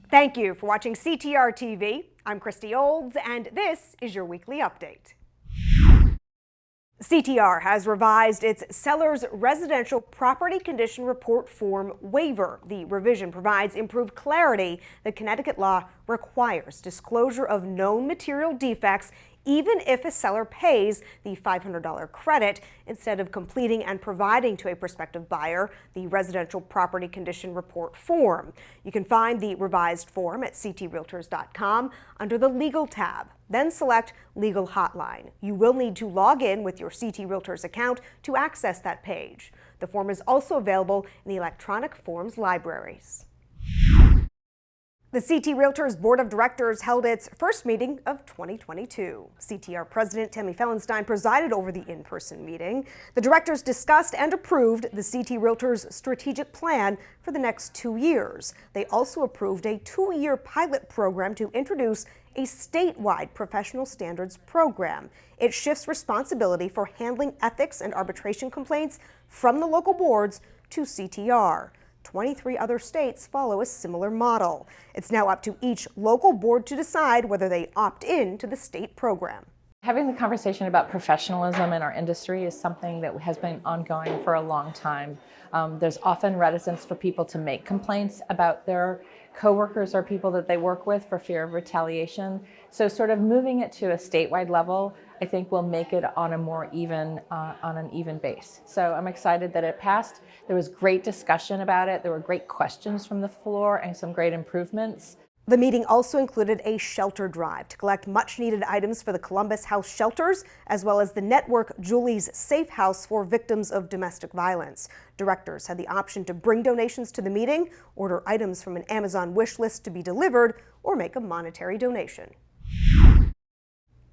Thank you for watching CTR TV. I'm Christy Olds, and this is your weekly update. CTR has revised its Seller's Residential Property Condition Report Form Waiver. The revision provides improved clarity that Connecticut law requires disclosure of known material defects even if a seller pays the $500 credit instead of completing and providing to a prospective buyer the Residential Property Condition Report form. You can find the revised form at ctrealtors.com under the Legal tab. Then select Legal Hotline. You will need to log in with your CT Realtors account to access that page. The form is also available in the electronic forms libraries. The CT Realtors Board of Directors held its first meeting of 2022. CTR President Tammy Fellenstein presided over the in-person meeting. The directors discussed and approved the CT Realtors strategic plan for the next 2 years. They also approved a 2-year pilot program to introduce a statewide professional standards program. It shifts responsibility for handling ethics and arbitration complaints from the local boards to CTR. 23 other states follow a similar model. It's now up to each local board to decide whether they opt in to the state program. Having the conversation about professionalism in our industry is something that has been ongoing for a long time. There's often reticence for people to make complaints about their coworkers or people that they work with for fear of retaliation. So sort of moving it to a statewide level, I think will make it on a more even, on an even base. So I'm excited that it passed. There was great discussion about it. There were great questions from the floor and some great improvements. The meeting also included a shelter drive to collect much-needed items for the Columbus House shelters, as well as the network Julie's Safe House for victims of domestic violence. Directors had the option to bring donations to the meeting, order items from an Amazon wish list to be delivered, or make a monetary donation.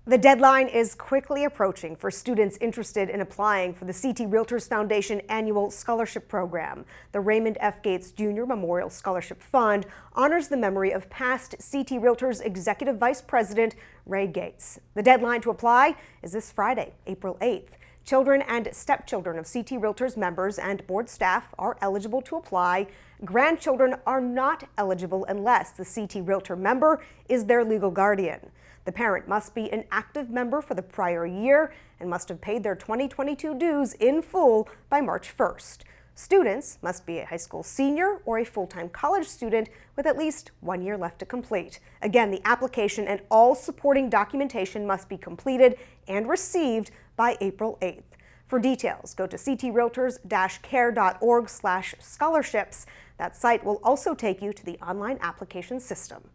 The deadline is quickly approaching for students interested in applying for the CT Realtors Foundation Annual Scholarship Program. The Raymond F. Gates Jr. Memorial Scholarship Fund honors the memory of past CT Realtors Executive Vice President Ray Gates. The deadline to apply is this Friday, April 8th. Children and stepchildren of CT Realtors members and board staff are eligible to apply. Grandchildren are not eligible unless the CT Realtor member is their legal guardian. The parent must be an active member for the prior year and must have paid their 2022 dues in full by March 1st. Students must be a high school senior or a full-time college student with at least 1 year left to complete. Again, the application and all supporting documentation must be completed and received by April 8th. For details, go to ctrealtors-care.org/scholarships. That site will also take you to the online application system.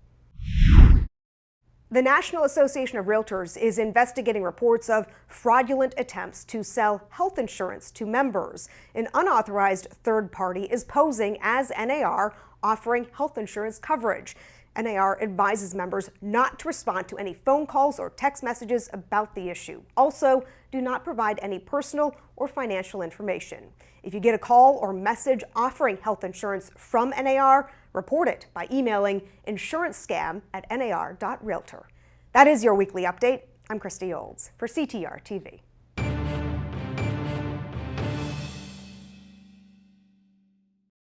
The National Association of Realtors is investigating reports of fraudulent attempts to sell health insurance to members. An unauthorized third party is posing as NAR, offering health insurance coverage. NAR advises members not to respond to any phone calls or text messages about the issue. Also, do not provide any personal or financial information. If you get a call or message offering health insurance from NAR, report it by emailing insurancescam@nar.realtor. That is your weekly update. I'm Christy Olds for CTR TV.